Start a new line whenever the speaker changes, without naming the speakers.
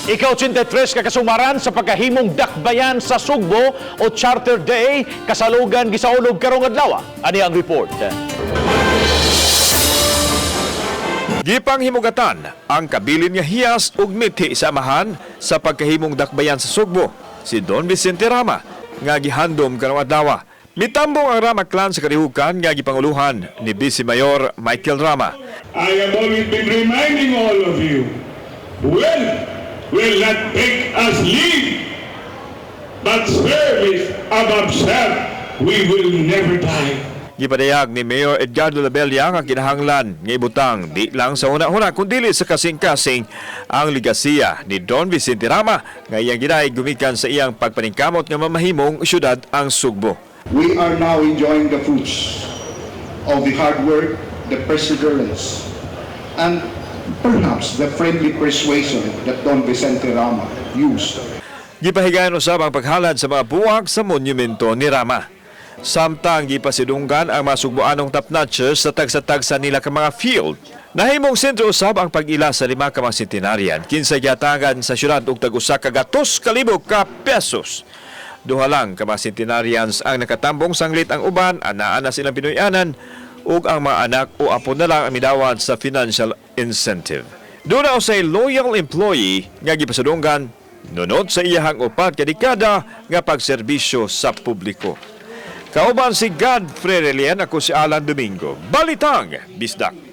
Ika-83 kakasumaran sa pagkahimong Dakbayan sa Sugbo o Charter Day, Kasaulogan, Gisaulog, karong adlawa. Ani ang report.
Gipang himugatan ang kabilin nga hiyas ug mithi sa amahan sa pagkahimong Dakbayan sa Sugbo, si Don Vicente Rama, nga gihandom karong adlawa. Mitambong ang Rama clan sa kalihukan nga gipanguluhan ni Vice Mayor Michael Rama.
I have always been reminding all of you, wealth will not take us lead, but service above self, we will never die.
Gipadayag ni Mayor Edgardo Labella nga kinahanglan nga ibutang di lang sa una-una kundi sa kasing-kasing ang ligasiya ni Don Vicente Rama nga iyang ginaay gumikan sa iyang pagpaningkamot nga mamahimong syudad ang Sugbo.
We are now enjoying the fruits of the hard work, the perseverance, and perhaps the friendly persuasion that Don Vicente Rama used.
Gipahigayon usab ang paghalad sa mga buwag sa monumento ni Rama. Samtang gipasidunggan ang mga Sugboanong top-notchers sa tagsa-tagsa nila ka mga field. Nahimong sentro usab ang pag-ila sa 5 ka mga centenarian kinsa gihatangan sa syudad og tag-usa ka 200,000 ka pesos. Duha lang ka mga centenarians ang nakatambong sanglit ang uban, anaa na silang Pinoyanan ug ang mga anak o apo na lang ang midawat sa financial incentive. Doon na usay loyal employee nga gipasidunggan nunod sa iyahang 4 ka dekada nga pagserbisyo sa publiko. Kauban si Godfrey Relian, ako si Alan Domingo. Balitang Bisdak.